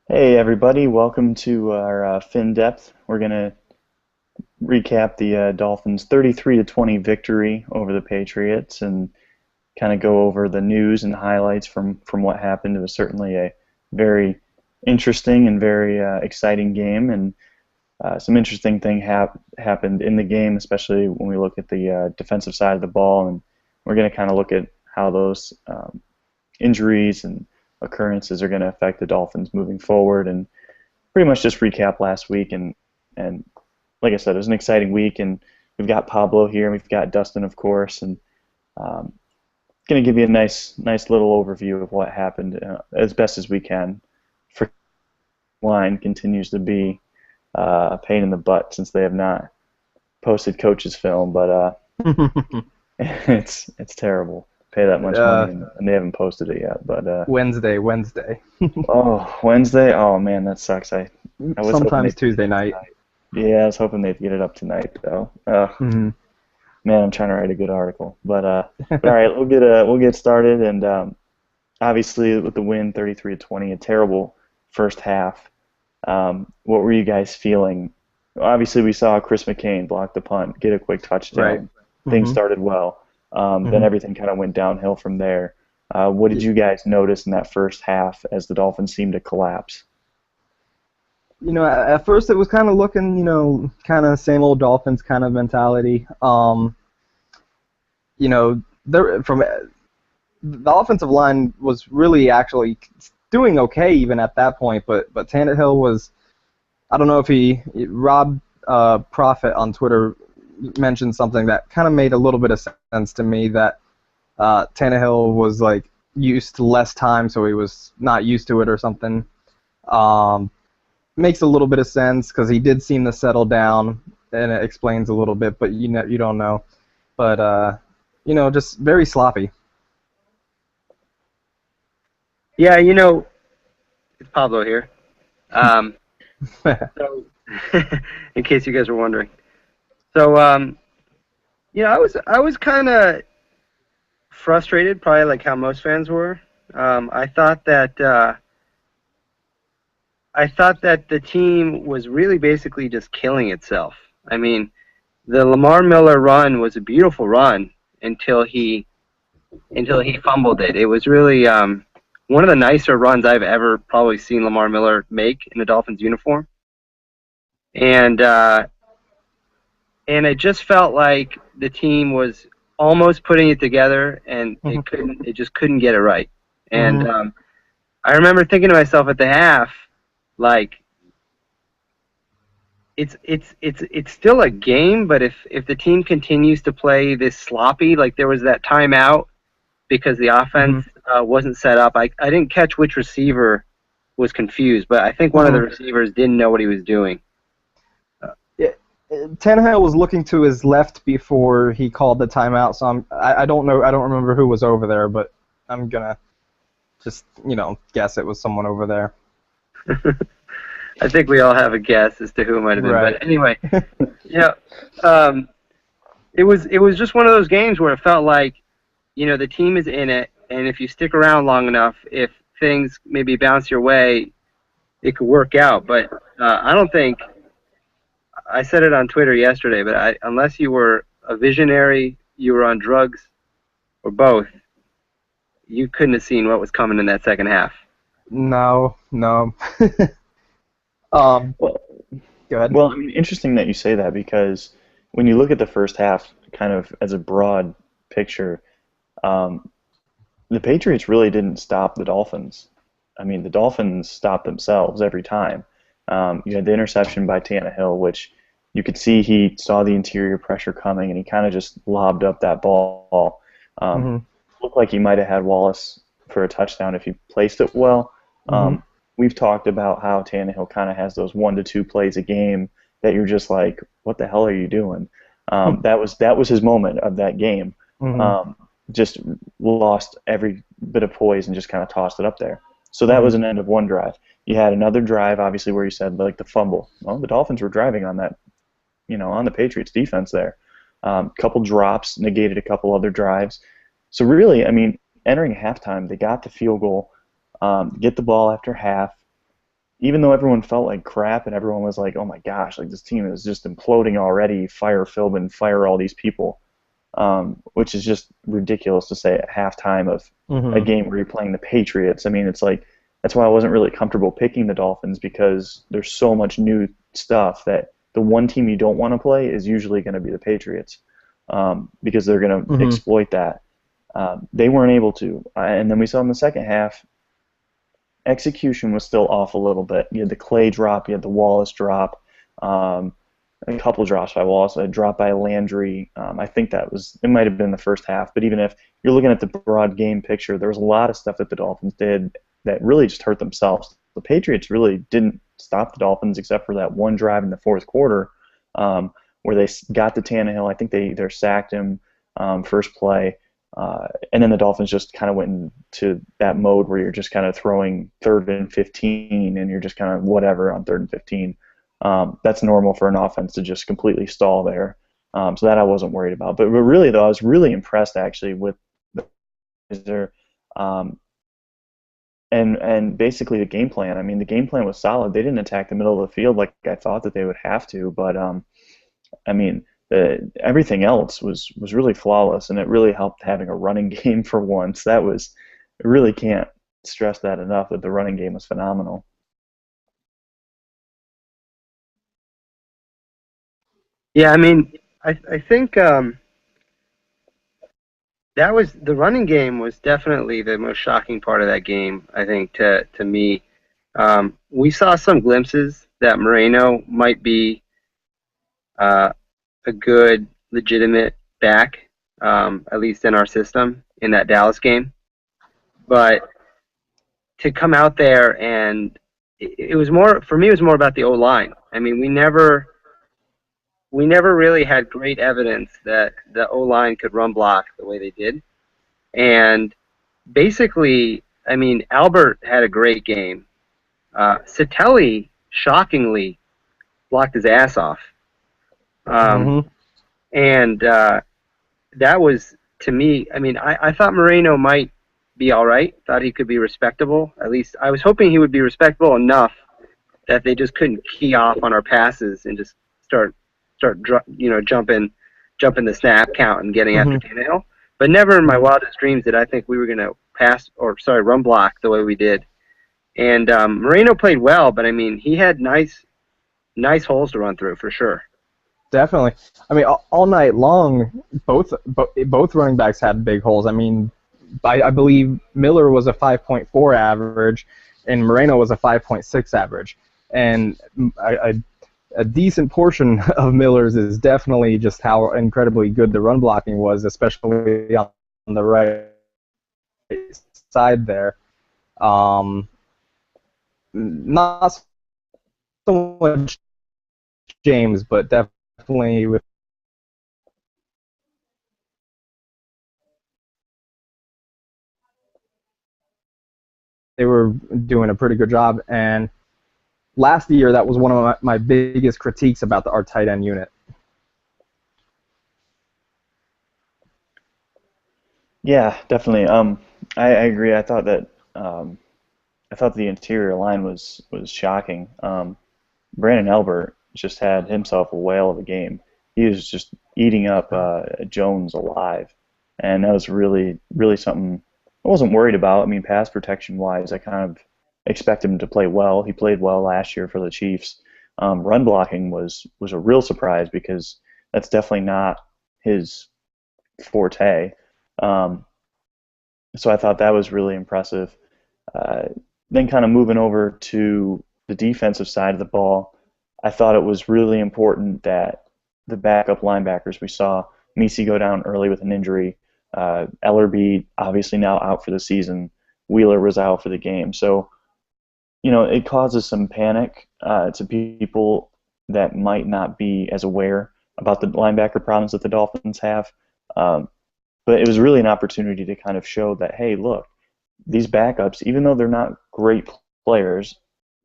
Hey everybody, welcome to our FinDepth. We're gonna recap the Dolphins' 33 to 20 victory over the Patriots and kind of go over the news and highlights from what happened. It was certainly a very interesting and very exciting game, and some interesting thing happened in the game, especially when we look at the defensive side of the ball, and we're gonna kind of look at how those injuries and occurrences are going to affect the Dolphins moving forward, and pretty much just recap last week. And like I said, it was an exciting week, and we've got Pablo here, and we've got Dustin, of course, and um, going to give you a nice little overview of what happened as best as we can. For line continues to be a pain in the butt since they have not posted coach's film, but it's terrible. Pay that much money, Uh, and they haven't posted it yet. But Wednesday. oh, Wednesday. Oh man, that sucks. I was hoping Sometimes they'd get it Tuesday up night. tonight. Yeah, I was hoping they'd get it up tonight though. hmm Man, I'm trying to write a good article. But all right, we'll get started. And obviously with the win, 33 to 20, a terrible first half. What were you guys feeling? Obviously, we saw Chris McCain block the punt, get a quick Right. touchdown. Things hmm started well. Then hmm everything kind of went downhill from there. What did you guys notice in that first half as the Dolphins seemed to collapse? At first it was kind of looking, kind of same old Dolphins kind of mentality. There from the offensive line was really actually doing okay even at that point, but Tannehill was. I don't know if Rob Prophet on Twitter mentioned something that kind of made a little bit of sense to me that Tannehill was like used to less time, so he was not used to it or something. Um, Makes a little bit of sense because he did seem to settle down, and it explains a little bit, but you don't know. But just very sloppy. Yeah, it's Pablo here. Um, so, in case you guys were wondering, so I was kind of frustrated, probably like how most fans were. I thought that the team was really basically just killing itself. I mean, the Lamar Miller run was a beautiful run until he fumbled it. It was really one of the nicer runs I've ever probably seen Lamar Miller make in a Dolphins uniform. And and it just felt like the team was almost putting it together, and it just couldn't get it right. And hmm I remember thinking to myself at the half, like it's still a game, but if the team continues to play this sloppy, like there was that timeout because the offense hmm wasn't set up. I didn't catch which receiver was confused, but I think one of the hmm receivers didn't know what he was doing. Yeah, Tannehill was looking to his left before he called the timeout, so I don't know. I don't remember who was over there, but I'm gonna just guess it was someone over there. I think we all have a guess as to who it might have been, Right. but anyway, yeah, um, it was just one of those games where it felt like the team is in it, and if you stick around long enough, if things maybe bounce your way, it could work out. But I don't think I said it on Twitter yesterday, but unless you were a visionary, you were on drugs, or both, you couldn't have seen what was coming in that second half. No, no. um, Well, Go ahead. well, I mean, interesting that you say that because when you look at the first half, kind of as a broad picture, um, the Patriots really didn't stop the Dolphins. I mean, the Dolphins stopped themselves every time. You had the interception by Tannehill, which you could see he saw the interior pressure coming, and he kind of just lobbed up that ball. Um, hmm Looked like he might have had Wallace for a touchdown if he placed it well. hmm Um, we've talked about how Tannehill kind of has those 1 to 2 plays a game that you're just like, what the hell are you doing? That was his moment of that game. hmm Um, just lost every bit of poise and just kind of tossed it up there. So that hmm was an end of one drive. You had another drive, obviously, where you said like the fumble. Well, the Dolphins were driving on that, on the Patriots defense there. Couple drops negated a couple other drives. So really, I mean, entering halftime, they got the field goal, get the ball after half. even though everyone felt like crap and everyone was like, "Oh my gosh, like this team is just imploding already. Fire Philbin, fire all these people," which is just ridiculous to say at halftime of a Hmm. game where you're playing the Patriots. I mean, it's like that's why I wasn't really comfortable picking the Dolphins because there's so much new stuff that the one team you don't want to play is usually going to be the Patriots because they're going to Hmm. exploit that. They weren't able to, and then we saw in the second half execution was still off a little bit. You had the Clay drop, you had the Wallace drop, um, a couple drops by Wallace, a drop by Landry. I think it might have been the first half, but even if you're looking at the broad game picture, there was a lot of stuff that the Dolphins did that really just hurt themselves. The Patriots really didn't stop the Dolphins except for that one drive in the fourth quarter where they got to Tannehill. I think they sacked him first play. And then the Dolphins just kind of went into that mode where you're just kind of throwing 3rd and 15, and you're just kind of whatever on 3rd and 15. That's normal for an offense to just completely stall there. So that I wasn't worried about. But really, though, I was really impressed actually with their um, and basically the game plan. I mean, the game plan was solid. They didn't attack the middle of the field like I thought that they would have to, but I mean, everything else was really flawless, and it really helped having a running game for once. That was I really can't stress that enough that the running game was phenomenal. Yeah, I mean, I think that was the running game was definitely the most shocking part of that game. I think to me, we saw some glimpses that Moreno might be uh, a good, legitimate back, at least in our system in that Dallas game. But to come out there and it was more for me. It was more about the O line. I mean, we never really had great evidence that the O line could run block the way they did. And basically, I mean, Albert had a great game. Satelli shockingly blocked his ass off, um, Hmm. and that was to me. I mean, I thought Moreno might be all right. Thought he could be respectable. At least I was hoping he would be respectable enough that they just couldn't key off on our passes and just start jumping the snap count and getting after Hmm. Tannehill. But never in my wildest dreams did I think we were going to run block the way we did. And Moreno played well, but I mean he had nice holes to run through for sure. Definitely. I mean, all night long, both running backs had big holes. I mean, I believe Miller was a 5.4 average, and Moreno was a 5.6 average, and a decent portion of Miller's is definitely just how incredibly good the run blocking was, especially on the right side there. Um, not so much James, but definitely with they were doing a pretty good job. And last year, that was one of my biggest critiques about our tight end unit. Yeah, definitely. I agree. I thought the interior line was shocking. Brandon Albert just had himself a whale of a game. He was just eating up Jones alive, and that was really something I wasn't worried about. I mean, pass protection wise, I kind of expect him to play well. He played well last year for the Chiefs. Run blocking was a real surprise because that's definitely not his forte. Um, so I thought that was really impressive. Uh, then kind of moving over to the defensive side of the ball, I thought it was really important that the backup linebackers we saw Misi go down early with an injury. Ellerbe obviously now out for the season. Wheeler was out for the game. So, it causes some panic to people that might not be as aware about the linebacker problems that the Dolphins have. Um, but it was really an opportunity to kind of show that, hey, look, these backups, even though they're not great players,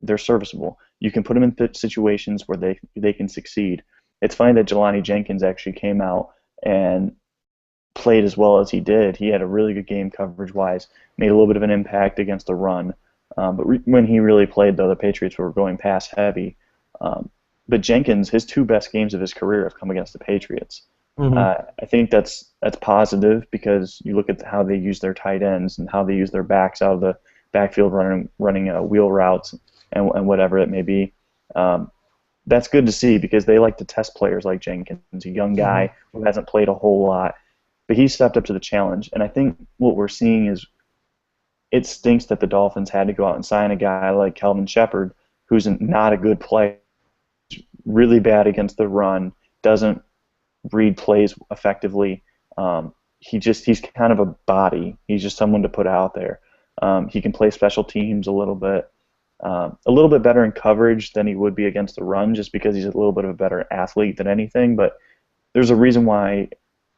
they're serviceable. You can put them in situations where they can succeed. It's funny that Jelani Jenkins actually came out and played as well as he did. He had a really good game coverage wise, made a little bit of an impact against the run. But when he really played, though, the Patriots were going pass heavy. Um, but Jenkins, his two best games of his career have come against the Patriots. Hmm. I think that's positive because you look at how they use their tight ends and how they use their backs out of the backfield running wheel routes and whatever it may be. Um, that's good to see because they like to test players like Jenkins, a young Hmm. guy who hasn't played a whole lot, but he stepped up to the challenge. And I think what we're seeing is it stinks that the Dolphins had to go out and sign a guy like Kelvin Shepard, who's not a good player, really bad against the run, doesn't read plays effectively. He's kind of a body. He's just someone to put out there. He can play special teams a little bit better in coverage than he would be against the run, just because he's a little bit of a better athlete than anything. But there's a reason why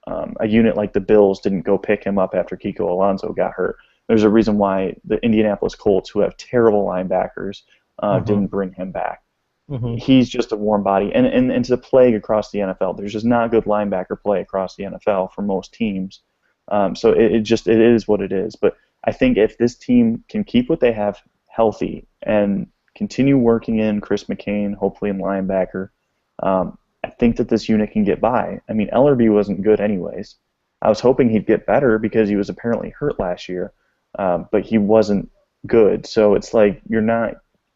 a unit like the Bills didn't go pick him up after Kiko Alonso got hurt. There's a reason why the Indianapolis Colts, who have terrible linebackers, Hmm. didn't bring him back. Hmm. He's just a warm body, and it's a plague across the NFL. There's just not good linebacker play across the NFL for most teams. So it is what it is. But I think if this team can keep what they have healthy and continue working in Chris McCain, hopefully in linebacker, I think that this unit can get by. I mean, Ellerby wasn't good anyways. I was hoping he'd get better because he was apparently hurt last year, but he wasn't good. So it's like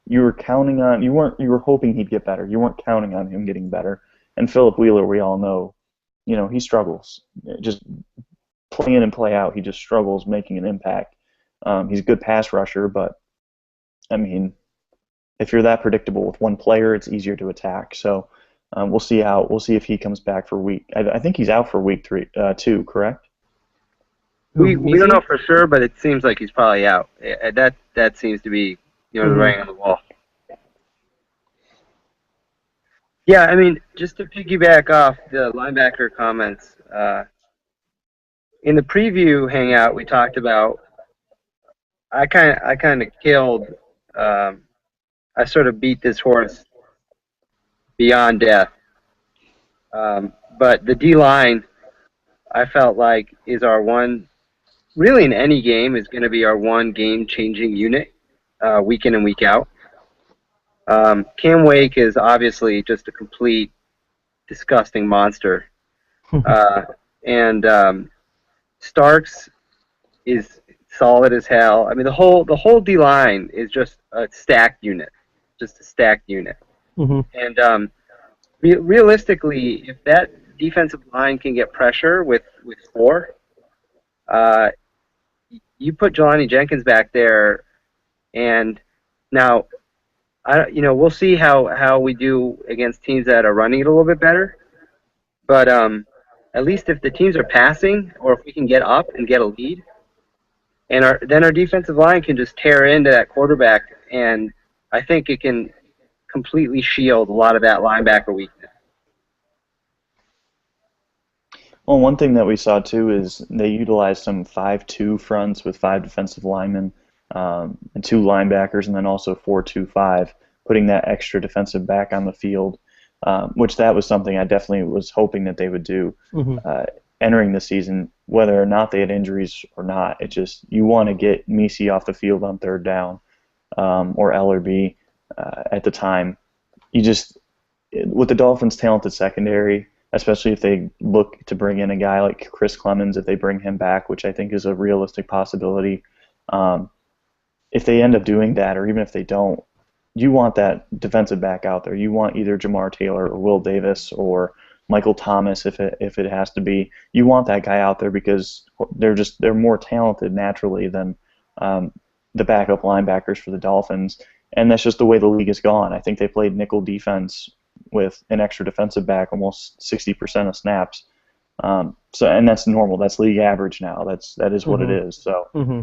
you were counting on you were hoping he'd get better. You weren't counting on him getting better. And Philip Wheeler, we all know, he struggles. Just play in and play out, he just struggles making an impact. He's a good pass rusher, but I mean, if you're that predictable with one player, it's easier to attack. So we'll see if he comes back for week. I think he's out for week two, correct? Who, We don't Misi? know for sure, but it seems like he's probably out. That seems to be the Hmm. writing on the wall. Yeah, I mean, just to piggyback off the linebacker comments, in the preview hangout we talked about, I kind of killed. Um, I sort of beat this horse beyond death. But the D line, I felt like, is our one. Really, in any game, is going to be our one game-changing unit, week in and week out. Cam Wake is obviously just a complete disgusting monster, uh, and Starks is solid as hell. I mean, the whole D line is just a stacked unit, just a stacked unit. Hmm. And realistically, if that defensive line can get pressure with four, uh, you put Jelani Jenkins back there, and now we'll see how we do against teams that are running it a little bit better. But at least if the teams are passing, or if we can get up and get a lead, and then our defensive line can just tear into that quarterback, and I think it can completely shield a lot of that linebacker weakness. Well, one thing that we saw too is they utilized some 5-2 fronts with five defensive linemen and two linebackers, and then also 4-2-5, putting that extra defensive back on the field, which that was something I definitely was hoping that they would do Hmm. uh, entering the season, whether or not they had injuries or not. It just you want to get Misi off the field on third down or Ellerby at the time. You just with the Dolphins' talented secondary, especially if they look to bring in a guy like Chris Clemens, if they bring him back, which I think is a realistic possibility. Um, if they end up doing that, or even if they don't, you want that defensive back out there. You want either Jamar Taylor or Will Davis or Michael Thomas if it has to be. You want that guy out there because they're more talented naturally than um, the backup linebackers for the Dolphins, and that's just the way the league has gone. I think they played nickel defense with an extra defensive back almost 60% of snaps. And that's normal. That's league average now. That is what it Hmm. is. So Hmm.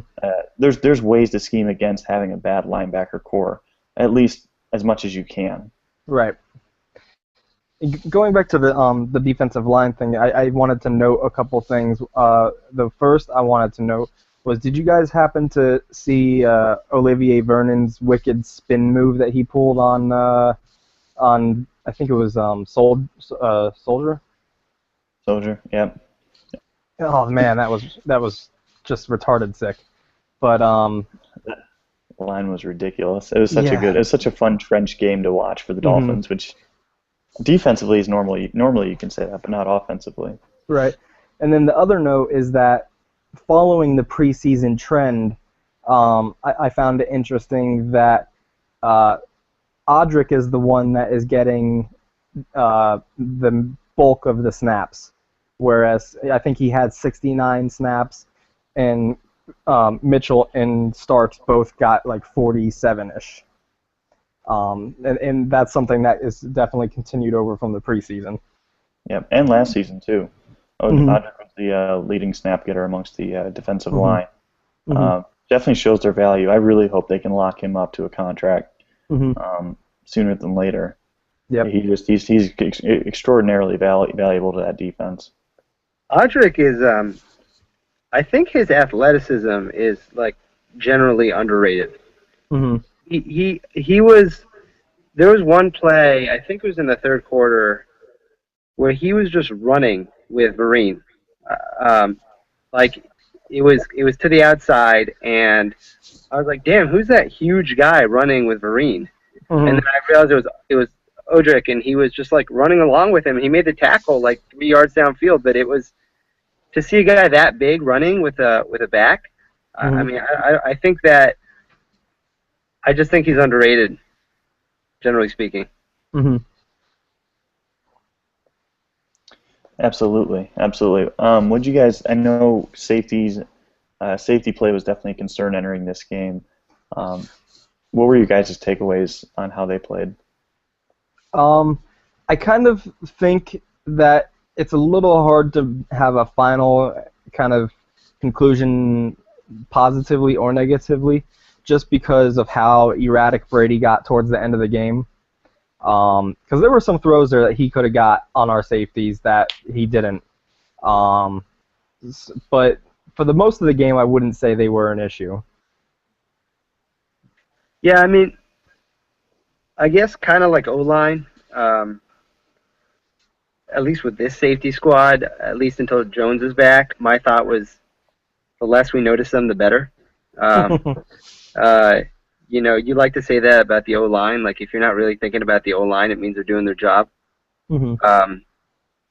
there's ways to scheme against having a bad linebacker core, at least as much as you can. Right. Going back to the defensive line thing, I wanted to note a couple things. The first I wanted to note was, did you guys happen to see Olivier Vernon's wicked spin move that he pulled on I think it was Soldier? Soldier, yep. Oh man, that was just retarded sick. But A line was ridiculous. It was such a Yeah. good, it was such a fun trench game to watch for the Hmm. Dolphins, which defensively is normally you can say that, but not offensively. Right. And then the other note is that following the preseason trend, I found it interesting that uh, Audric is the one that is getting the bulk of the snaps, whereas I think he had 69 snaps, and Mitchell and Starks both got like 47-ish. And that's something that is definitely continued over from the preseason. Yep, and last season too. Hmm. Audric was the leading snap getter amongst the defensive Hmm. line. Hmm. Definitely shows their value. I really hope they can lock him up to a contract Hmm. sooner than later. Yep. He's extraordinarily valuable to that defense. Audric is, I think his athleticism is like generally underrated. Hmm. He was. There was one play, I think it was in the third quarter, where he was just running with Vereen. Um, like it was to the outside, and I was like, "Damn, who's that huge guy running with Vereen?" And Hmm. then I realized it was Odrick, and he was just like running along with him. He made the tackle like 3 yards downfield, but it was to see a guy that big running with a back. I Hmm. mean, I think that I just think he's underrated, generally speaking. Hmm. Absolutely, absolutely. Would you guys? I know safety play was definitely a concern entering this game. Um, what were your guys' takeaways on how they played? Um, I kind of think that it's a little hard to have a final kind of conclusion positively or negatively just because of how erratic Brady got towards the end of the game. Because there were some throws there that he could have got on our safeties that he didn't. Um, but for the most of the game, I wouldn't say they were an issue. Yeah, I mean, I guess kind of like O line. At least with this safety squad, at least until Jones is back, my thought was the less we notice them, the better. Um, uh, you like to say that about the O line. Like if you're not really thinking about the O line, it means they're doing their job. Hmm. Um,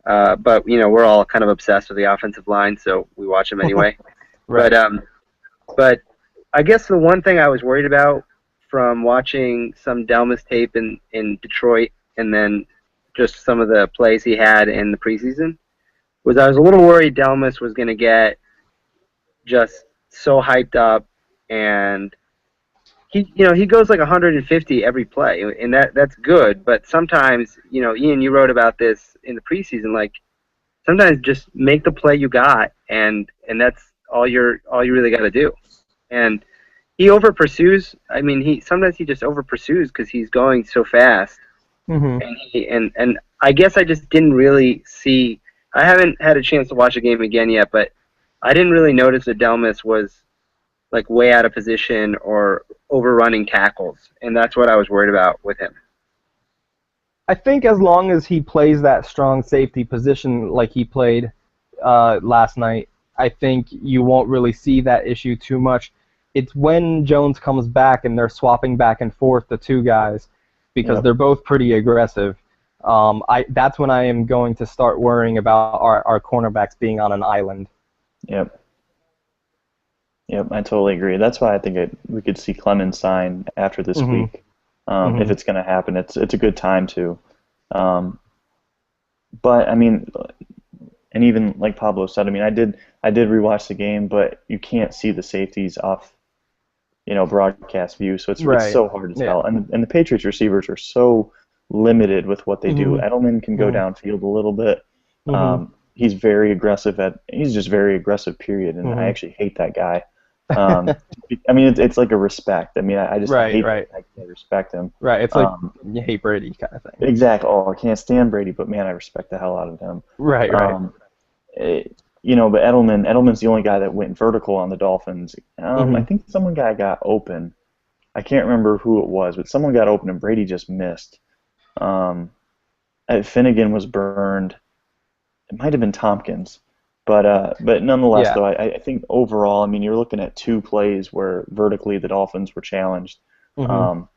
but we're all kind of obsessed with the offensive line, so we watch them anyway. But Right. but I guess the one thing I was worried about from watching some Delmas tape in Detroit and then just some of the plays he had in the preseason was I was a little worried Delmas was going to get just so hyped up and he goes like 150 every play and that's good, but sometimes Ian, you wrote about this in the preseason, like sometimes just make the play you got and that's all you really got to do. And he over pursues. I mean, he sometimes he just over pursues because he's going so fast. Hmm. And I guess I just didn't really see. I haven't had a chance to watch the game again yet, but I didn't really notice that Delmas was like way out of position or overrunning tackles, and that's what I was worried about with him. I think as long as he plays that strong safety position like he played last night, I think you won't really see that issue too much. It's when Jones comes back and they're swapping back and forth the two guys because Yep, they're both pretty aggressive. That's when I am going to start worrying about our cornerbacks being on an island. yep, yep. I totally agree. That's why I think we could see Clemens sign after this Hmm. week. If Hmm. it's going to happen, it's a good time to. Um, but I mean, and even like Pablo said, I mean, I did rewatch the game, but you can't see the safeties off broadcast view, so it's Right. so hard to Yeah. tell. And the Patriots receivers are so limited with what they do. Hmm. Edelman can go Hmm. downfield a little bit. Hmm. He's just very aggressive, period, and I Hmm. actually hate that guy. Um, I mean, it's like a respect. I mean, I just Right. hate Right. that I can't respect him. Right. It's like Um, you hate Brady kind of thing. exactly. Oh, I can't stand Brady, but man, I respect the hell out of him. Right. Right. Um, but Edelman's the only guy that went vertical on the Dolphins. I Hmm. think someone got open. I can't remember who it was, but someone got open and Brady just missed. Um, Finnegan was burned. It might have been Tompkins. But nonetheless, Yeah. though, I think overall, I mean, you're looking at two plays where vertically the Dolphins were challenged. Mhm. Um,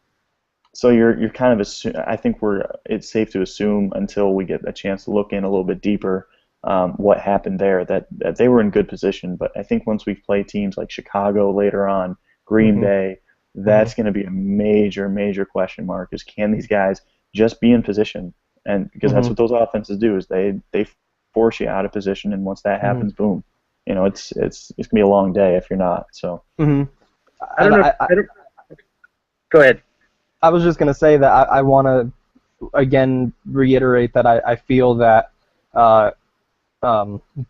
so you're kind of I think it's safe to assume until we get a chance to look in a little bit deeper what happened there that they were in good position. But I think once we play teams like Chicago later on, Green Mhm. Bay, Mhm. that's going to be a major question mark. Is can these guys just be in position? And because that's Mhm. what those offenses do is they force you out of position, and once that Mhm. happens, boom, it's gonna be a long day if you're not. So Mhm. I don't And know. I don't. Go ahead. I was just gonna say that I want to again reiterate that I feel that uh,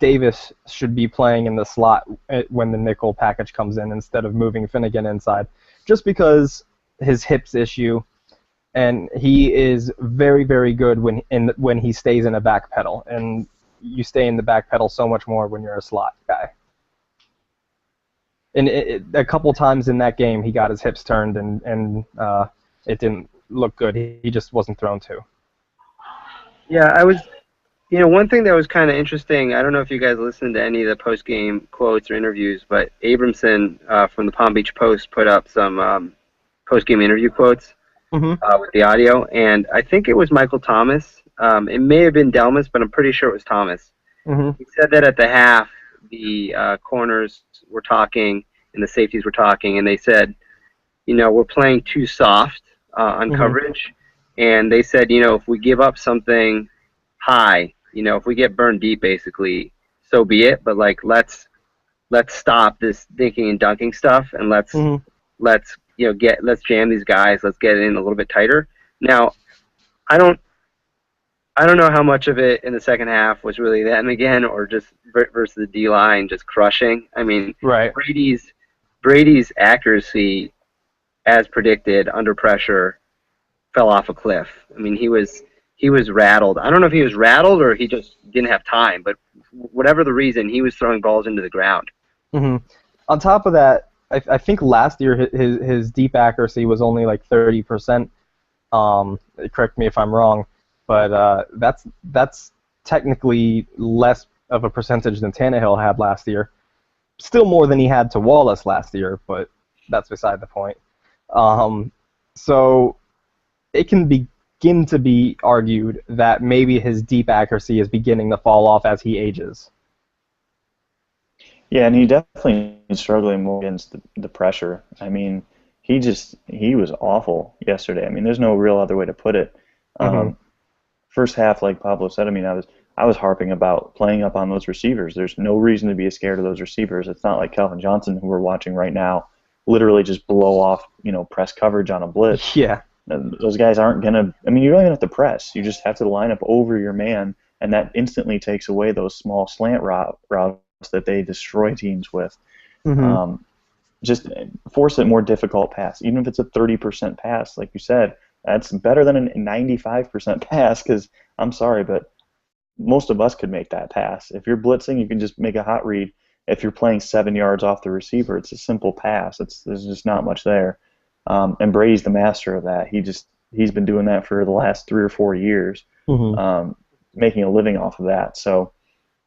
Davis should be playing in the slot when the nickel package comes in instead of moving Finnegan inside, just because his hips issue, and he is very good when he stays in a back pedal, and you stay in the back pedal so much more when you're a slot guy. And a couple times in that game, he got his hips turned, and it didn't look good. He just wasn't thrown to. Yeah, I was. One thing that was kind of interesting. I don't know if you guys listened to any of the post-game quotes or interviews, but Abramson from the Palm Beach Post put up some post-game interview quotes Mhm. with the audio, and I think it was Michael Thomas. It may have been Delmas, but I'm pretty sure it was Thomas. Mhm. He said that at the half, the corners were talking and the safeties were talking, and they said, we're playing too soft on Mhm. coverage. And they said, if we give up something high, if we get burned deep, basically, so be it. But like, let's stop this dinking and dunking stuff, and Mhm. let's jam these guys. Let's get in a little bit tighter. Now, I don't I don't know how much of it in the second half was really them again, or just versus the D line just crushing. I mean, Right. Brady's Brady's accuracy, as predicted, under pressure, fell off a cliff. I mean, he was rattled. I don't know if he was rattled or he just didn't have time, but whatever the reason, he was throwing balls into the ground. Mhm. On top of that, I think last year his deep accuracy was only like 30%. Correct me if I'm wrong, but that's technically less of a percentage than Tannehill had last year. Still more than he had to Wallace last year, but that's beside the point. Um, so it can begin to be argued that maybe his deep accuracy is beginning to fall off as he ages. yeah, and he definitely is struggling more against the pressure. I mean, he was awful yesterday. I mean, there's no real other way to put it. Hmm. Um, First half, like Pablo said, I mean, I was harping about playing up on those receivers. There's no reason to be scared of those receivers. It's not like Calvin Johnson, who we're watching right now, literally just blow off, press coverage on a blitz. Yeah. And those guys aren't gonna. I mean, you don't even have to press. You just have to line up over your man, and that instantly takes away those small slant routes that they destroy teams with. Hmm. Um, just force it more difficult pass, even if it's a 30% pass, like you said. That's better than a 95% pass because I'm sorry, but most of us could make that pass. If you're blitzing, you can just make a hot read. If you're playing 7 yards off the receiver, it's a simple pass. There's just not much there. And Brady's the master of that. He's been doing that for the last 3 or 4 years, Hmm. um, making a living off of that. So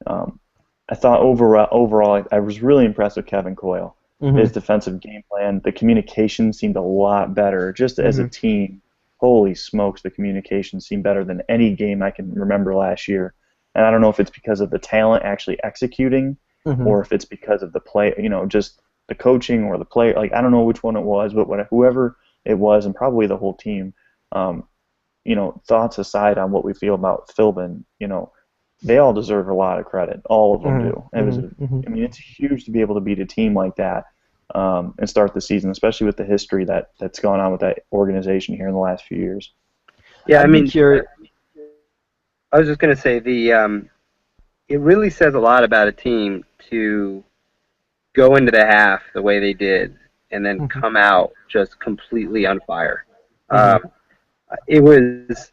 um, I thought overall, I was really impressed with Kevin Coyle. Hmm. His defensive game plan, the communication seemed a lot better. Just as a Hmm. team, holy smokes, the communication seemed better than any game I can remember last year. And I don't know if it's because of the talent actually executing, Hmm. or if it's because of the play, just the coaching or the play. Like I don't know which one it was, but whoever it was, and probably the whole team. Um, thoughts aside on what we feel about Philbin, they all deserve a lot of credit. All of them Hmm. do. Hmm. Hmm. I mean, it's huge to be able to beat a team like that and start the season, especially with the history that's gone on with that organization here in the last few years. Yeah, I I'd be mean, curious. I was just gonna say it really says a lot about a team to go into the half the way they did and then Hmm. come out just completely on fire. Hmm. Um, it was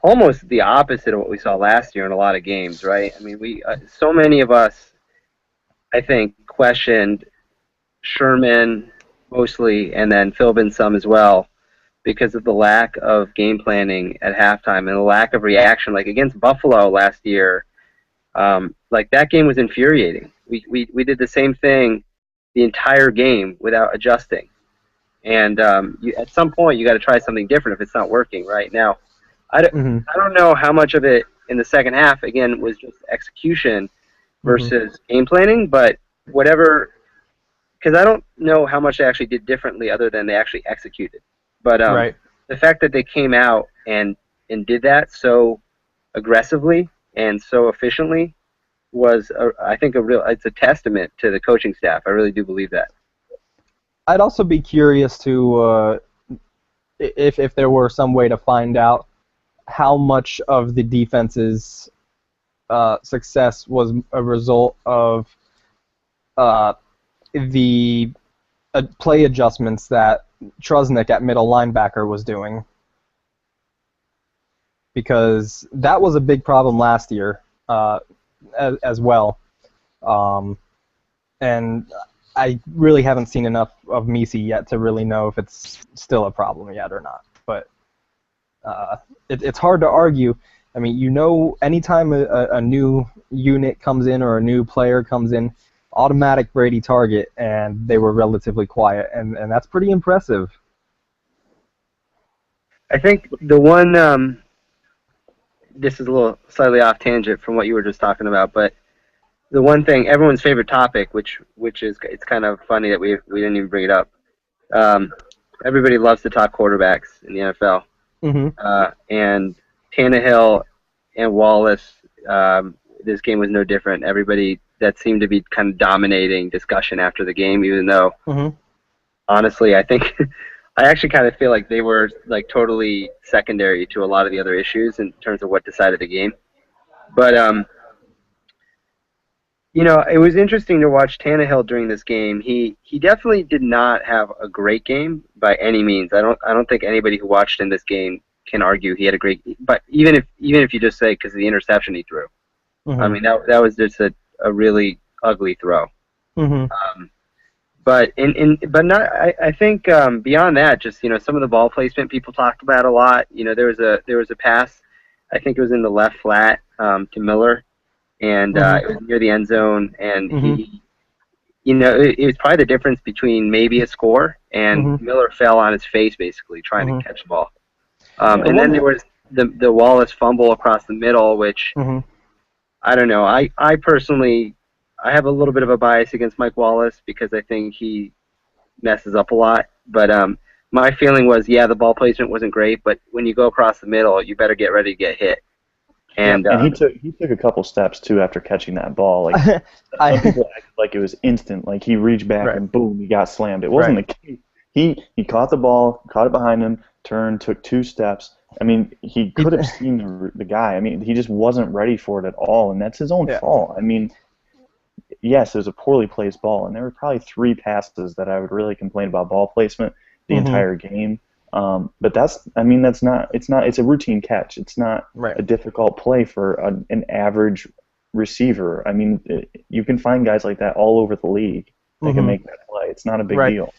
almost the opposite of what we saw last year in a lot of games, right? I mean, so many of us, I think, questioned Sherman mostly, and then Philbin some as well, because of the lack of game planning at halftime and the lack of reaction. Like against Buffalo last year, Like that game was infuriating. We did the same thing the entire game without adjusting. And at some point, you got to try something different if it's not working right now. Mm-hmm. I don't know how much of it in the second half, again, was just execution Mm-hmm. versus game planning, but whatever, because I don't know how much they actually did differently other than they actually executed. But Right. the fact that they came out and did that so aggressively and so efficiently was, I think, it's a testament to the coaching staff. I really do believe that. I'd also be curious to if there were some way to find out how much of the defense's success was a result of the play adjustments that Trusnick at middle linebacker was doing, because that was a big problem last year as well. And I really haven't seen enough of Misi yet to really know if it's still a problem yet or not. But it's hard to argue. I mean, anytime a new unit comes in or a new player comes in, automatic Brady target, and they were relatively quiet, and that's pretty impressive. I think the one, this is a little slightly off tangent from what you were just talking about, but the one thing, everyone's favorite topic, which is, it's kind of funny that we didn't even bring it up. Everybody loves to talk quarterbacks in the NFL, and Tannehill and Wallace. This game was no different. Everybody that seemed to be kind of dominating discussion after the game, even though honestly, I think I actually kind of feel like they were like totally secondary to a lot of the other issues in terms of what decided the game. But it was interesting to watch Tannehill during this game. He definitely did not have a great game by any means. I don't think anybody who watched in this game can argue he had a great. But even if you just say because of the interception he threw, I mean that was just a really ugly throw. But I think beyond that, just some of the ball placement people talked about a lot. There was a pass, I think it was in the left flat to Miller, and it was near the end zone, and he, it was probably the difference between maybe a score and Miller fell on his face basically trying to catch the ball. And then there was the Wallace fumble across the middle, which I don't know. I personally, I have a little bit of a bias against Mike Wallace because I think he messes up a lot. But my feeling was, yeah, the ball placement wasn't great, but when you go across the middle, you better get ready to get hit. And he took a couple steps too after catching that ball. Like some people acted like it was instant. Like he reached back and boom, he got slammed. It wasn't the case. He caught the ball, caught it behind him, turned, took 2 steps. I mean, he could have seen the guy. I mean, he just wasn't ready for it at all, and that's his own fault. I mean, yes, it was a poorly placed ball, and there were probably 3 passes that I would really complain about ball placement the entire game. But it's a routine catch. It's not a difficult play for an average receiver. I mean, you can find guys like that all over the league that can make that play. It's not a big deal.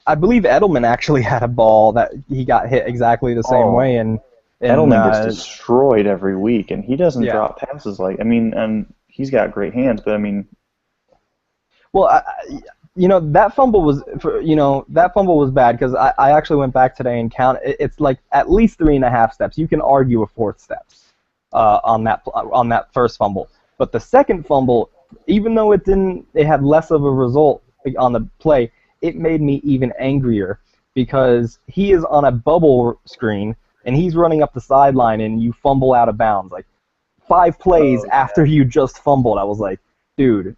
I believe Edelman actually had a ball that he got hit exactly the same way, and Edelman gets destroyed every week, and he doesn't drop passes like. I mean, and he's got great hands, but I mean. Well, that fumble was bad because I actually went back today and counted. It's like at least 3.5 steps. You can argue a 4th step on that first fumble, but the second fumble, even though it had less of a result on the play, it made me even angrier because he is on a bubble screen and he's running up the sideline and you fumble out of bounds like 5 plays after you just fumbled. I was like, dude.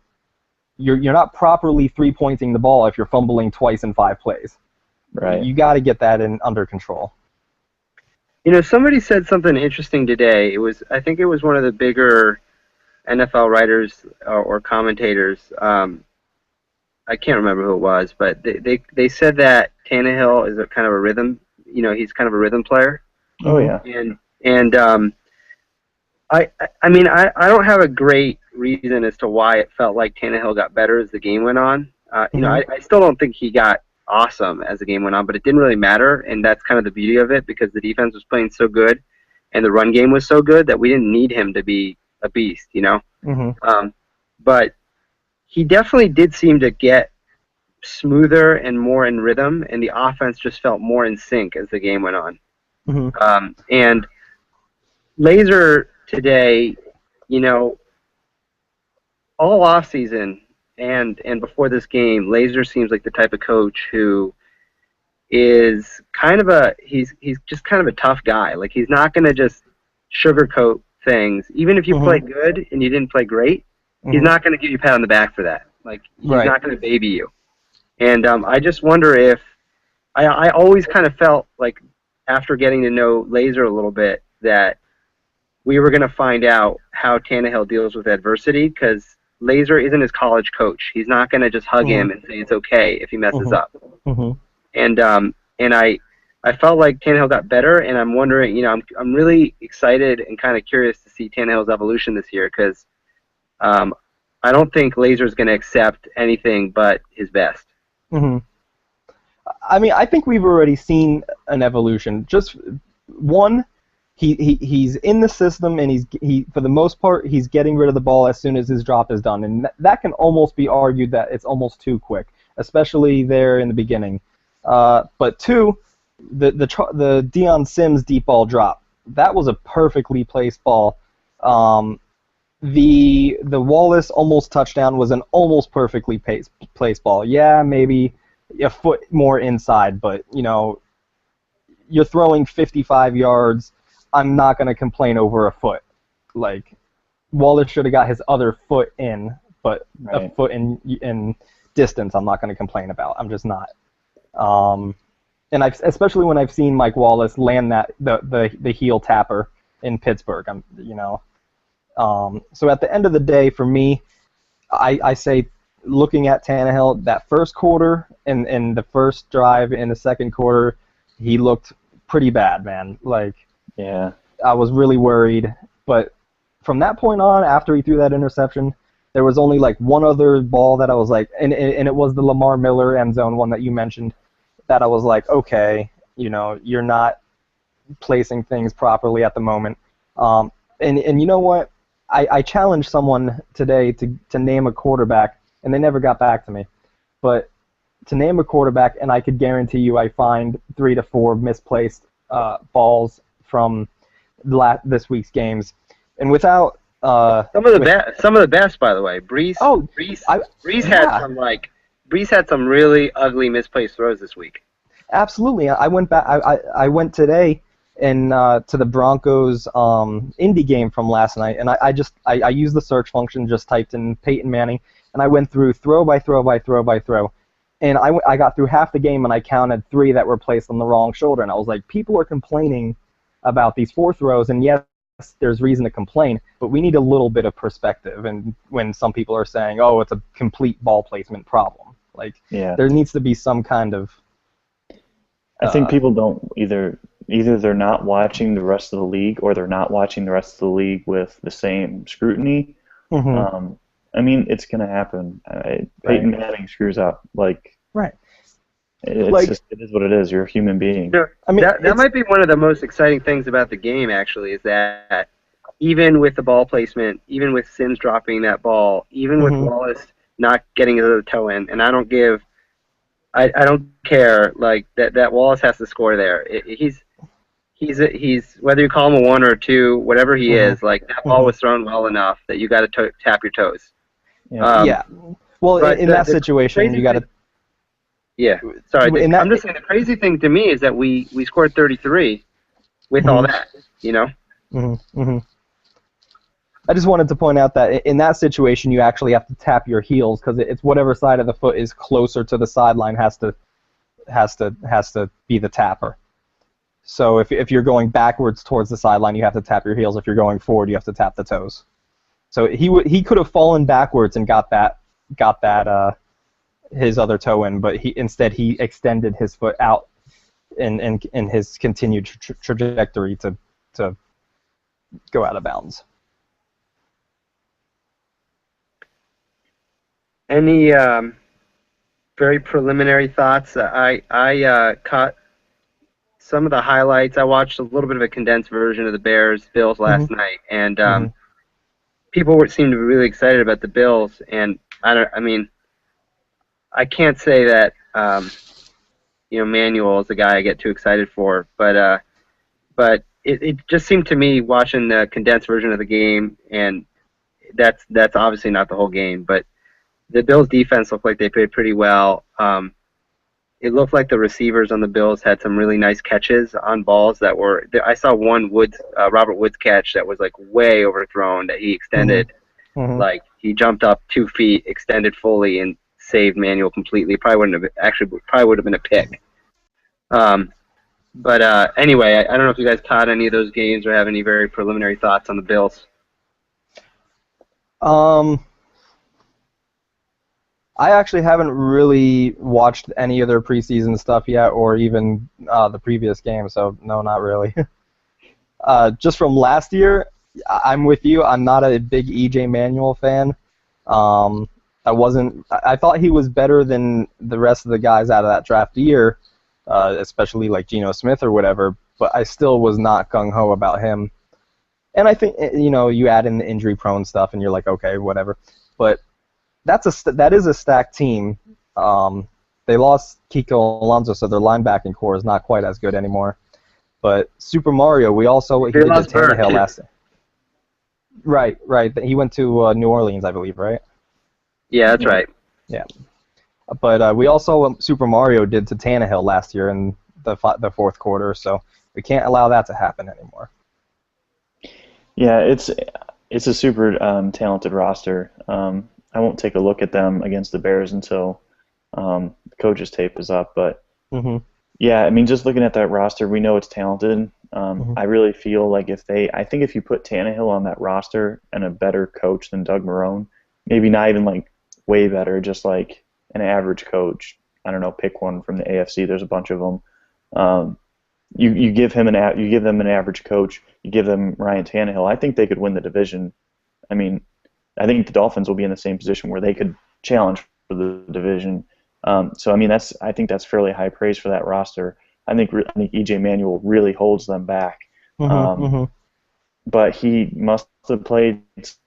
You're not properly 3-pointing the ball if you're fumbling twice in 5 plays. Right. You got to get that under control. Somebody said something interesting today. I think it was one of the bigger NFL writers or commentators. I can't remember who it was, but they said that Tannehill is a kind of a rhythm. He's kind of a rhythm player. Oh yeah. And I mean, I don't have a great reason as to why it felt like Tannehill got better as the game went on. I still don't think he got awesome as the game went on, but it didn't really matter, and that's kind of the beauty of it because the defense was playing so good and the run game was so good that we didn't need him to be a beast, you know. Mm-hmm. But he definitely did seem to get smoother and more in rhythm, and the offense just felt more in sync as the game went on. Mm-hmm. And Laser today, you know, all off season and before this game, Laser seems like the type of coach who is kind of he's just kind of a tough guy. Like he's not going to just sugarcoat things. Even if you play Mm-hmm. good and you didn't play great, he's Mm-hmm. not going to give you a pat on the back for that. Like he's Right. not going to baby you. And I just wonder if I always kind of felt like after getting to know Laser a little bit that we were going to find out how Tannehill deals with adversity because Laser isn't his college coach. He's not going to just hug him and say it's okay if he messes up. Mm-hmm. And I felt like Tannehill got better, and I'm wondering, you know, I'm really excited and kind of curious to see Tannehill's evolution this year because I don't think Laser's going to accept anything but his best. Mm-hmm. I mean, I think we've already seen an evolution. Just one, he's in the system, and he for the most part he's getting rid of the ball as soon as his drop is done, and that can almost be argued that it's almost too quick, especially there in the beginning. But two, the Deion Sims deep ball drop, that was a perfectly placed ball. The Wallace almost touchdown was an almost perfectly placed ball. Yeah, maybe a foot more inside, but you know, you're throwing 55 yards. I'm not going to complain over a foot. Like Wallace should have got his other foot in, but a Right. foot in distance, I'm not going to complain about. I'm just not. And especially when I've seen Mike Wallace land that the heel tapper in Pittsburgh. So at the end of the day, for me, I say looking at Tannehill, that first quarter and the first drive in the second quarter, he looked pretty bad, man. Like, Yeah. I was really worried. But from that point on, after he threw that interception, there was only like one other ball that I was like, and it was the Lamar Miller end zone one that you mentioned, that I was like, okay, you know, you're not placing things properly at the moment. And you know what? I challenged someone today to name a quarterback, and they never got back to me. But to name a quarterback, and I could guarantee you I find 3 to 4 misplaced balls from this week's games. And without Some of the best, by the way. Brees yeah. Brees had some really ugly misplaced throws this week. Absolutely. I went back. I went today and to the Broncos indie game from last night, and I used the search function, just typed in Peyton Manning, and I went through throw by throw by throw by throw, and I got through half the game and I counted 3 that were placed on the wrong shoulder, and I was like, people are complaining about these 4 throws, and yes, there's reason to complain, but we need a little bit of perspective. And when some people are saying, oh, it's a complete ball placement problem, like Yeah. there needs to be some kind of I think people don't either they're not watching the rest of the league or they're not watching the rest of the league with the same scrutiny. Mhm. I mean, it's going to happen. Peyton Manning screws up. Like, Right. it's Like- just, it is what it is. You're a human being. You know, I mean, that it's- might be one of the most exciting things about the game, actually, is that even with the ball placement, even with Sims dropping that ball, even with Mhm. Wallace not getting his other toe in, and I don't care, like that Wallace has to score there. He's whether you call him a 1 or a 2, whatever he Mhm. is, like that ball was thrown well enough that you got to tap your toes. Yeah. Yeah. Well, but in the- that the situation, crazy you got to. thing- Yeah, sorry. In that- I'm just saying the crazy thing to me is that we scored 33 with all Mhm. that, you know. Mm-hmm. I just wanted to point out that in that situation, you actually have to tap your heels because it's whatever side of the foot is closer to the sideline has to be the tapper. So if you're going backwards towards the sideline, you have to tap your heels. If you're going forward, you have to tap the toes. So he could have fallen backwards and got that his other toe in, but he extended his foot out in his continued trajectory to go out of bounds. Any very preliminary thoughts? I caught some of the highlights. I watched a little bit of a condensed version of the Bears Bills last night, and seem to be really excited about the Bills, and I mean, I can't say that Manuel is the guy I get too excited for, but it just seemed to me watching the condensed version of the game, and that's obviously not the whole game, but the Bills defense looked like they played pretty well. It looked like the receivers on the Bills had some really nice catches on balls that were. I saw one Robert Woods catch that was like way overthrown that he extended, like he jumped up 2 feet, extended fully, and saved Manuel completely. Probably would have been a pick. But anyway, I don't know if you guys caught any of those games or have any very preliminary thoughts on the Bills. I actually haven't really watched any of their preseason stuff yet, or even the previous game, so no, not really. Just from last year, I'm with you. I'm not a big EJ Manuel fan. I thought he was better than the rest of the guys out of that draft year, especially like Geno Smith or whatever, but I still was not gung-ho about him. And I think, you add in the injury-prone stuff, and you're like, okay, whatever. But that is a stacked team. They lost Kiko Alonso, so their linebacking core is not quite as good anymore. But Super Mario, he did to Tannehill last. Right. He went to New Orleans, I believe, right? Yeah, that's right. Yeah. But we also Super Mario did to Tannehill last year in the fourth quarter, so we can't allow that to happen anymore. Yeah, it's a super talented roster. I won't take a look at them against the Bears until the coach's tape is up. But yeah, I mean, just looking at that roster, we know it's talented. I really feel like I think if you put Tannehill on that roster and a better coach than Doug Marrone, maybe not even like way better, just like an average coach. I don't know, pick one from the AFC. There's a bunch of them. You give them an average coach. You give them Ryan Tannehill. I think they could win the division. I mean, I think the Dolphins will be in the same position where they could challenge for the division. So I mean, I think that's fairly high praise for that roster. I think EJ Manuel really holds them back. But he must have played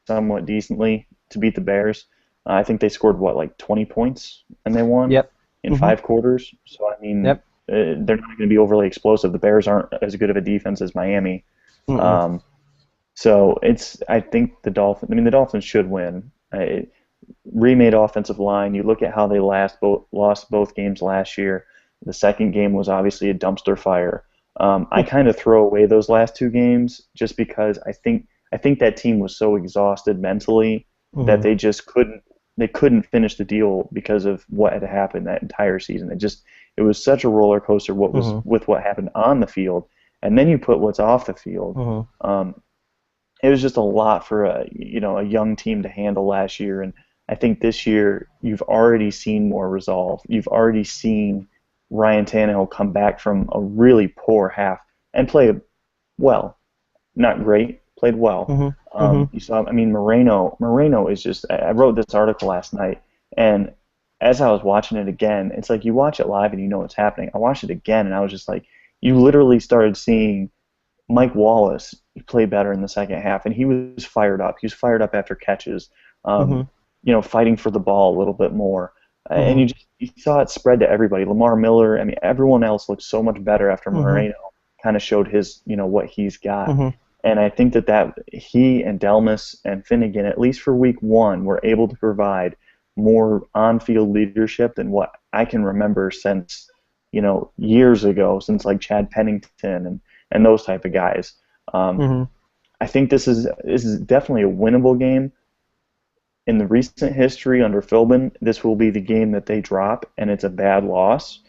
somewhat decently to beat the Bears. I think they scored like 20 points and they won in 5 quarters. So I mean, they're not going to be overly explosive. The Bears aren't as good of a defense as Miami. So I think the Dolphins should win. Remade offensive line. You look at how they lost both games last year. The second game was obviously a dumpster fire. I kind of throw away those last 2 games just because I think that team was so exhausted mentally that they just couldn't finish the deal because of what had happened that entire season. It was such a roller coaster with what happened on the field, and then you put what's off the field. It was just a lot for a young team to handle last year, and I think this year you've already seen more resolve. You've already seen Ryan Tannehill come back from a really poor half and play well, not great, played well. You saw, I mean, Moreno is just. I wrote this article last night, and as I was watching it again, it's like you watch it live and you know what's happening. I watched it again, and I was just like, you literally started seeing Mike Wallace play better in the second half, and he was fired up. He was fired up after catches, fighting for the ball a little bit more. And you saw it spread to everybody. Lamar Miller, I mean, everyone else looked so much better after Moreno kind of showed his, what he's got. And I think that he and Delmas and Finnegan, at least for week 1, were able to provide more on-field leadership than what I can remember since, years ago, since like Chad Pennington and those type of guys. I think this is definitely a winnable game. In the recent history under Philbin, this will be the game that they drop, and it's a bad loss.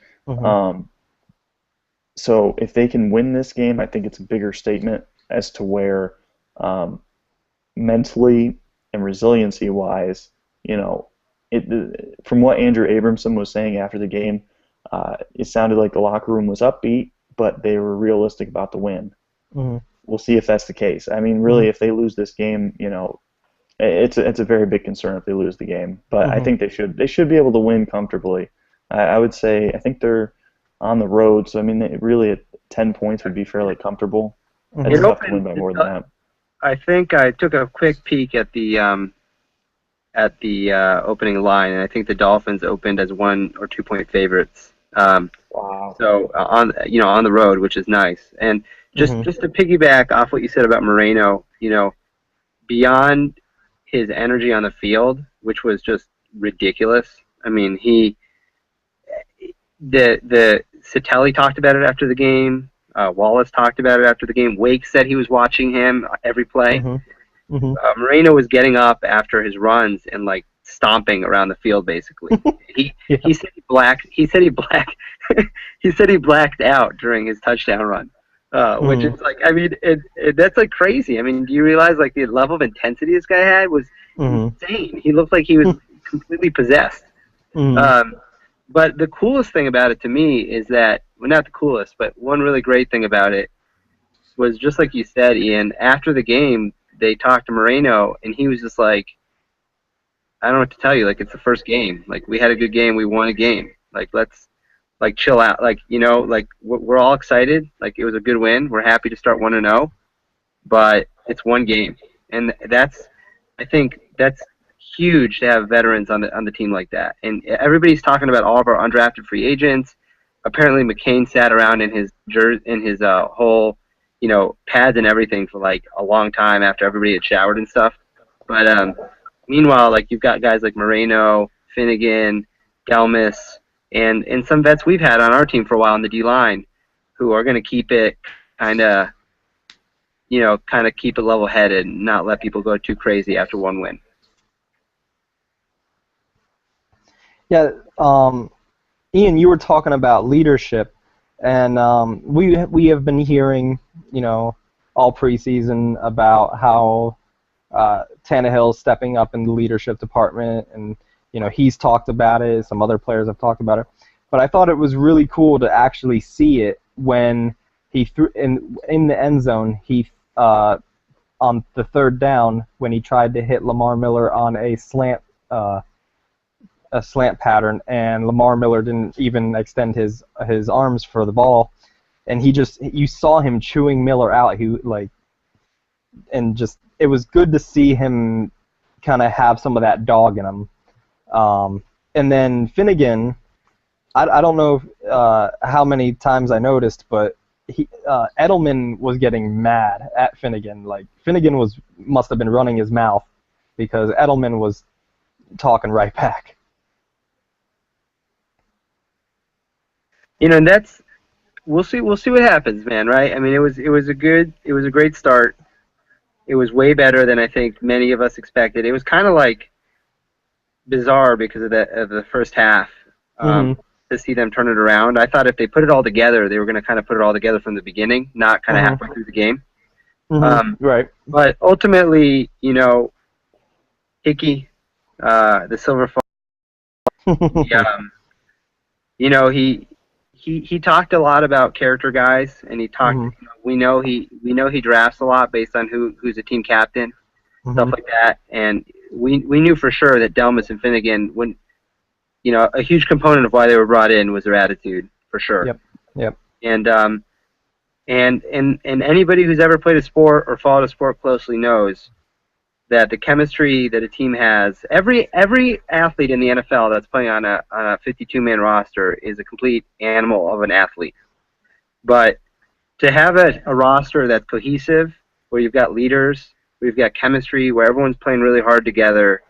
So if they can win this game, I think it's a bigger statement as to where mentally and resiliency-wise, from what Andrew Abramson was saying after the game, it sounded like the locker room was upbeat, but they were realistic about the win. We'll see if that's the case. I mean, really, if they lose this game, it's a very big concern if they lose the game. But I think they should be able to win comfortably. I would say I think they're on the road, so I mean, really at 10 points would be fairly comfortable. It's tough to win by more than that. I think I took a quick peek at the opening line, and I think the Dolphins opened as 1 or 2 point favorites. Wow. So on the road, which is nice. And Mhm. just to piggyback off what you said about Moreno, beyond his energy on the field, which was just ridiculous. I mean, the Satelli talked about it after the game. Wallace talked about it after the game. Wake said he was watching him every play. Mhm. Mhm. Moreno was getting up after his runs and like stomping around the field basically. He Yeah. he said he blacked he said he blacked he said he blacked out during his touchdown run. Which Mhm. is like, I mean, that's like crazy. I mean, do you realize like the level of intensity this guy had was Mhm. insane? He looked like he was completely possessed. Mhm. Um, but the coolest thing about it to me is that, well, not the coolest, but one really great thing about it was just like you said, Ian. After the game, they talked to Moreno, and he was just like, "I don't know what to tell you. Like, it's the first game. Like, we had a good game. We won a game. Like, let's like chill out. Like, like we're all excited. Like, it was a good win. We're happy to start 1-0, but it's one game, and I think that's huge to have veterans on the team like that. And everybody's talking about all of our undrafted free agents. Apparently, McCain sat around in his whole, pads and everything for like a long time after everybody had showered and stuff. But meanwhile, like you've got guys like Moreno, Finnegan, Delmas, and some vets we've had on our team for a while in the D line, who are going to keep it kind of kind of keep it level headed and not let people go too crazy after one win. Yeah. Ian, you were talking about leadership, and we have been hearing, all preseason about how Tannehill's stepping up in the leadership department, and he's talked about it. Some other players have talked about it, but I thought it was really cool to actually see it when he threw in the end zone. He on the third down when he tried to hit Lamar Miller on a slant pattern, and Lamar Miller didn't even extend his arms for the ball, and you saw him chewing Miller out. He like and just it was good to see him kind of have some of that dog in him. And then Finnegan, I don't know how many times I noticed, but Edelman was getting mad at Finnegan. Like Finnegan must have been running his mouth because Edelman was talking right back. And that's we'll see what happens, man. Right? I mean, it was a great start. It was way better than I think many of us expected. It was kind of like bizarre because of the first half. Mhm. To see them turn it around, I thought if they put it all together, they were going to kind of put it all together from the beginning, not kind of Mhm. halfway through the game. Mhm. Right. But ultimately, Hickey, the Silver Fox, he, he talked a lot about character guys, and he talked. Mhm. We know he drafts a lot based on who's a team captain, stuff Mhm. like that, and we knew for sure that Delmas and Finnegan, when a huge component of why they were brought in was their attitude, for sure. Yep. Yep. And and anybody who's ever played a sport or followed a sport closely knows that the chemistry that a team has, every athlete in the NFL that's playing on a 52-man roster is a complete animal of an athlete. But to have a roster that's cohesive, where you've got leaders, where you've got chemistry, where everyone's playing really hard together,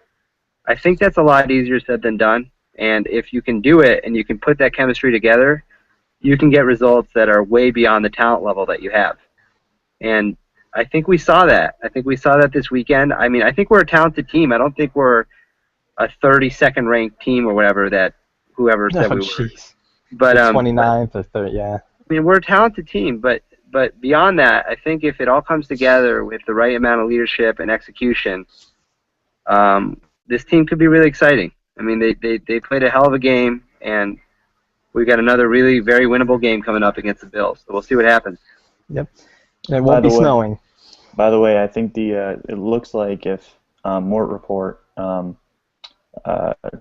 I think that's a lot easier said than done. And if you can do it and you can put that chemistry together, you can get results that are way beyond the talent level that you have. And I think we saw that. I think we saw that this weekend. I mean, I think we're a talented team. I don't think we're a 32nd ranked team or whatever that whoever Oh, said we were. jeez. But The 29th or 30th, yeah. I mean, we're a talented team. But beyond that, I think if it all comes together with the right amount of leadership and execution, this team could be really exciting. I mean, they played a hell of a game, and we've got another really very winnable game coming up against the Bills. So we'll see what happens. Yep. And it By won't the be way, snowing. by the way, I think it looks like if Mort report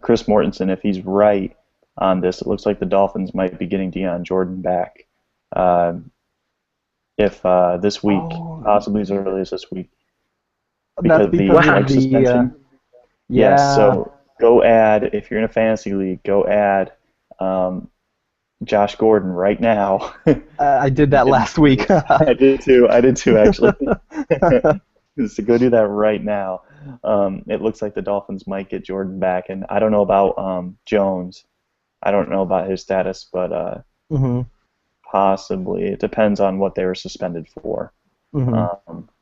Chris Mortensen, if he's right on this, it looks like the Dolphins might be getting Deion Jordan back uh, if this week, Oh, possibly as early as this week. That's because the because leg of the suspension. Yes, yeah. so go add, if you're in a fantasy league, go add um, Josh Gordon right now. I did that last week. I did too. I did too, actually. So go do that right now. It looks like the Dolphins might get Jordan back, and I don't know about Jones. I don't know about his status, but hmm possibly. It depends on what they were suspended for. hmm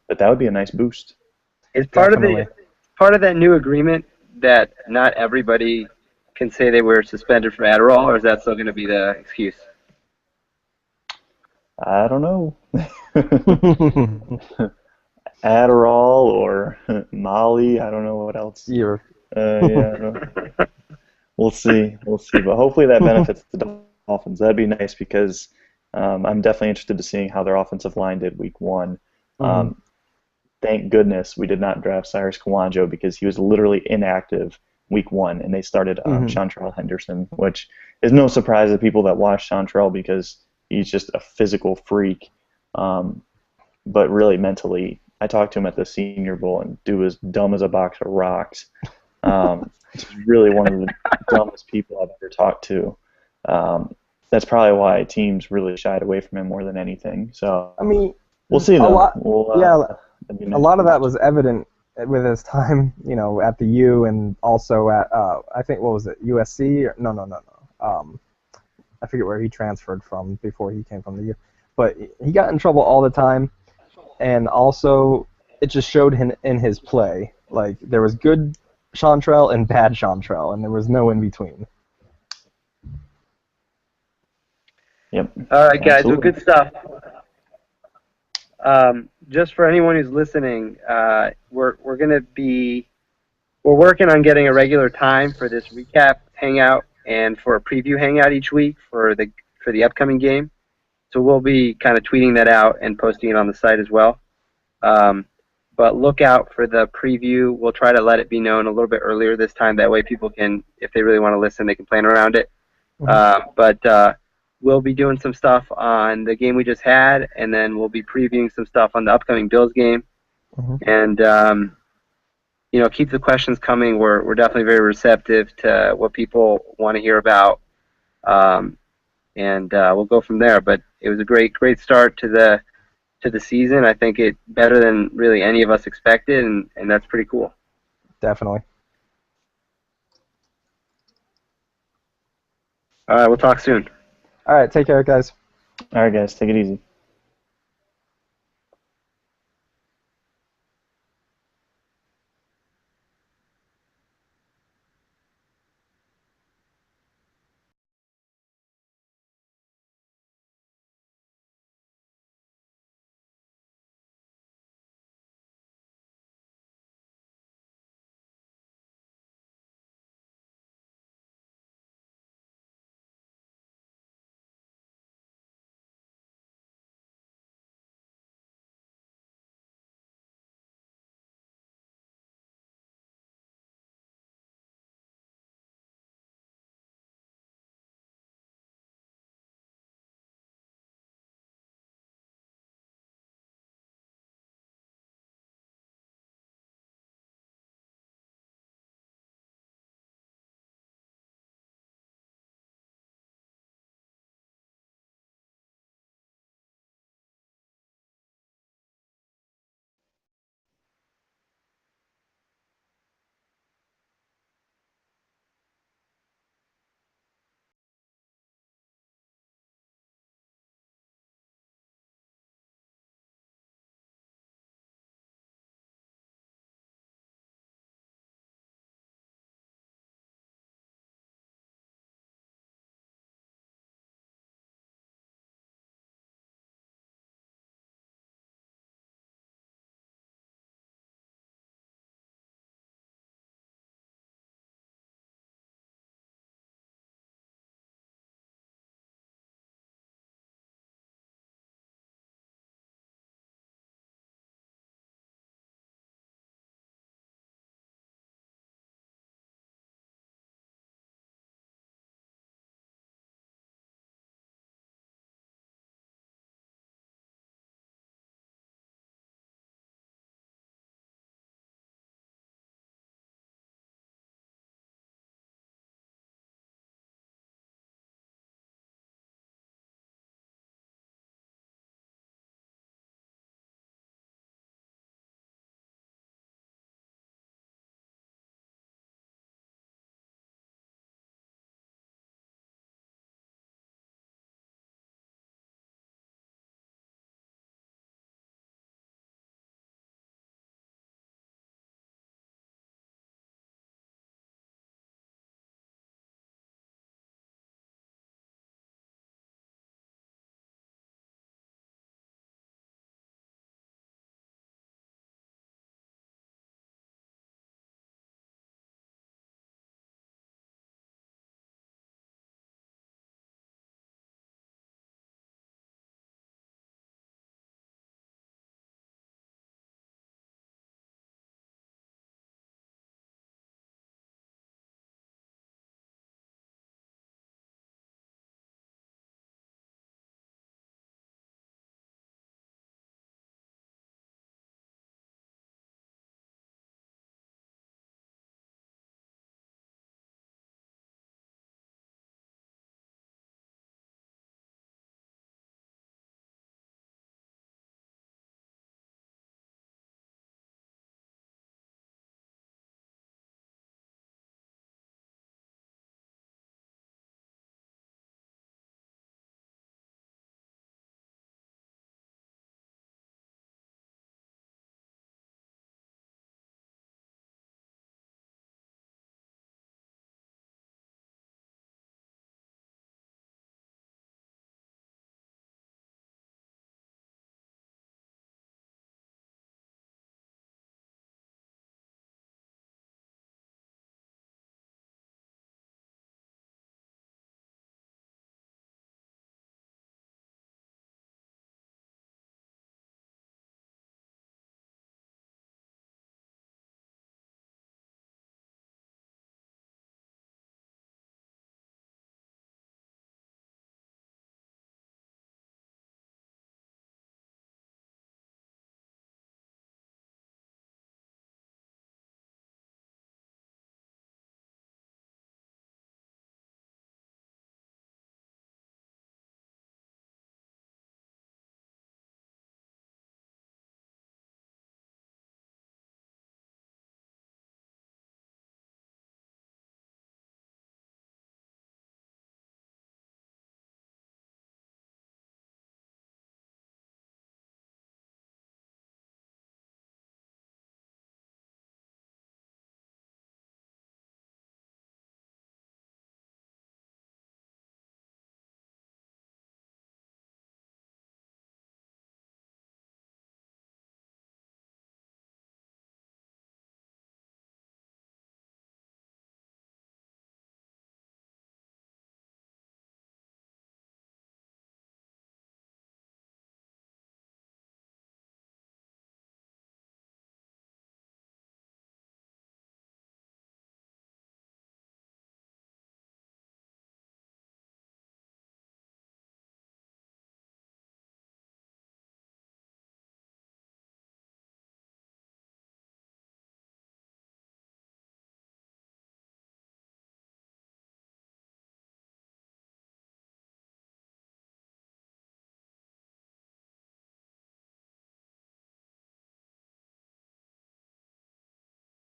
But that would be a nice boost. Is Definitely. part of that new agreement that not everybody can say they were suspended for Adderall, or is that still going to be the excuse? I don't know. Adderall or Molly. I don't know what else. You're Yeah, I don't know. We'll see. We'll see. But hopefully that benefits the Dolphins. That'd be nice because I'm definitely interested to seeing how their offensive line did week one. hmm Um, thank goodness we did not draft Cyrus Kawanjo because he was literally inactive week one, and they started hmm Chantrell Henderson, which is no surprise to people that watch Chantrell because he's just a physical freak. Um, but really mentally, I talked to him at the Senior Bowl, and dude was dumb as a box of rocks. He's really one of the dumbest people I've ever talked to. Um, that's probably why teams really shied away from him more than anything. So I mean, we'll see, a though. lot. We'll, Yeah, that'd be a nice lot of that boost. was evident with his time, at the U and also at I think what was it, USC? No. I forget where he transferred from before he came from the U. But he got in trouble all the time, and also it just showed him in his play. Like there was good Chantrell and bad Chantrell, and there was no in between. Yep, All right, guys. Well, absolutely. good stuff. Just for anyone who's listening, we're working on getting a regular time for this recap hangout and for a preview hangout each week for the upcoming game. So we'll be kind of tweeting that out and posting it on the site as well. Um, but look out for the preview. We'll try to let it be known a little bit earlier this time. That way people can, if they really want to listen, they can plan around it. Mhm. But we'll be doing some stuff on the game we just had, and then we'll be previewing some stuff on the upcoming Bills game. Mhm. And keep the questions coming. We're definitely very receptive to what people want to hear about, and we'll go from there. But it was a great start to the season. I think it better than really any of us expected, and that's pretty cool. Definitely. All right, we'll talk soon. All right, take care, guys. All right, guys, take it easy.